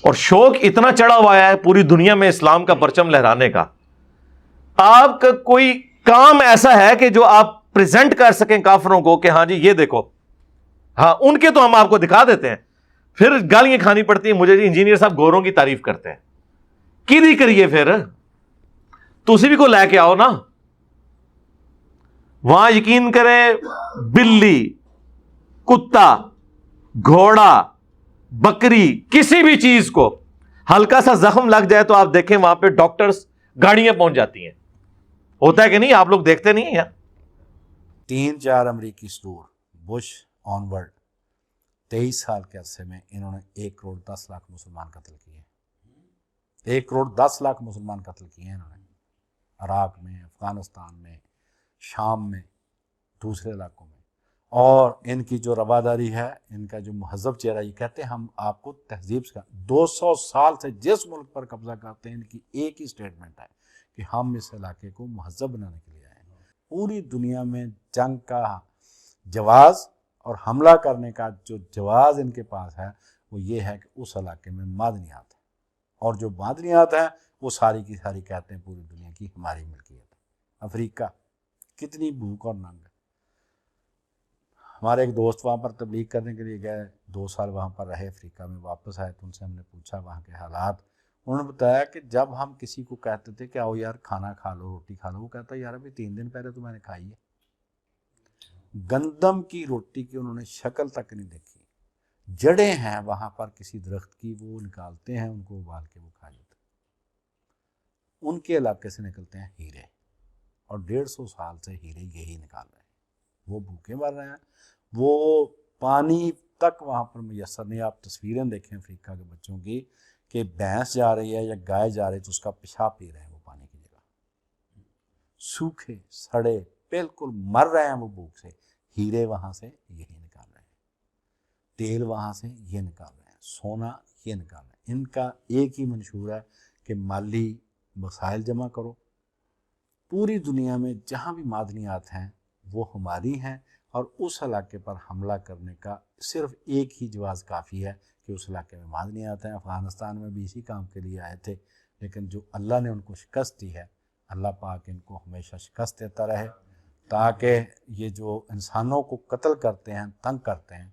اور شوق اتنا چڑھا ہوا ہے پوری دنیا میں اسلام کا پرچم لہرانے کا. آپ کا کوئی کام ایسا ہے کہ جو آپ پریزنٹ کر سکیں کافروں کو کہ ہاں جی یہ دیکھو. ہاں ان کے تو ہم آپ کو دکھا دیتے ہیں, پھر گالیاں کھانی پڑتی ہیں مجھے, جی انجینئر صاحب گوروں کی تعریف کرتے ہیں. کی کریے پھر تسی بھی کو لے کے آؤ نا. وہاں یقین کریں بلی, کتا, گھوڑا, بکری, کسی بھی چیز کو ہلکا سا زخم لگ جائے تو آپ دیکھیں وہاں پہ ڈاکٹرز گاڑیاں پہنچ جاتی ہیں. ہوتا ہے کہ نہیں؟ آپ لوگ دیکھتے نہیں ہیں؟ 3-4 امریکی اسٹور بش آن ورڈ 23 سال کے عرصے میں انہوں نے 1 کروڑ 10 لاکھ مسلمان قتل کیے. 1 کروڑ 10 لاکھ مسلمان قتل کیے ہیں انہوں نے, عراق میں, افغانستان میں, شام میں, دوسرے علاقوں میں. اور ان کی جو رواداری ہے, ان کا جو مہذب چہرہ, یہ کہتے ہیں ہم آپ کو تہذیب سے 200 سال سے جس ملک پر قبضہ کرتے ہیں ان کی ایک ہی سٹیٹمنٹ ہے کہ ہم اس علاقے کو مہذب بنانے کے لیے آئے ہیں. پوری دنیا میں جنگ کا جواز اور حملہ کرنے کا جو جواز ان کے پاس ہے وہ یہ ہے کہ اس علاقے میں معدنیات ہیں, اور جو معدنیات ہیں وہ ساری کی ساری کہتے ہیں پوری دنیا کی ہماری ملکیت ہے. افریقہ کتنی بھوک اور ننگ ہے. ہمارے ایک دوست وہاں پر تبلیغ کرنے کے لیے گئے, 2 سال وہاں پر رہے, افریقہ میں واپس آئے تو ان سے ہم نے پوچھا وہاں کے حالات. انہوں نے بتایا کہ جب ہم کسی کو کہتے تھے کہ آؤ یار کھانا کھا لو, روٹی کھا لو, وہ کہتا یار ابھی 3 دن پہلے تو میں نے کھائی ہے. گندم کی روٹی کی انہوں نے شکل تک نہیں دیکھی. جڑیں ہیں وہاں پر کسی درخت کی, وہ نکالتے ہیں, ان کو ابال کے وہ کھا لیتے ہیں. ان کے علاقے سے نکلتے ہیں ہیرے, اور 150 سال سے ہیرے یہی نکال رہے ہیں. وہ بھوکے مر رہے ہیں, وہ پانی تک وہاں پر میسر نہیں. آپ تصویریں دیکھیں افریقہ کے بچوں کی کہ بھینس جا رہی ہے یا گائے جا رہی ہے تو اس کا پیشاب پی رہے ہیں وہ پانی کی جگہ. سوکھے سڑے بالکل مر رہے ہیں وہ بھوک سے. ہیرے وہاں سے یہی نکال رہے ہیں, تیل وہاں سے یہ نکال رہے ہیں, سونا یہ نکال رہے ہیں. ان کا ایک ہی منشور ہے کہ مالی وسائل جمع کرو. پوری دنیا میں جہاں بھی معدنیات ہیں وہ ہماری ہیں, اور اس علاقے پر حملہ کرنے کا صرف ایک ہی جواز کافی ہے کہ اس علاقے میں معدنیات ہیں. افغانستان میں بھی اسی کام کے لیے آئے تھے, لیکن جو اللہ نے ان کو شکست دی ہے, اللہ پاک ان کو ہمیشہ شکست دیتا رہے, تاکہ یہ جو انسانوں کو قتل کرتے ہیں, تنگ کرتے ہیں,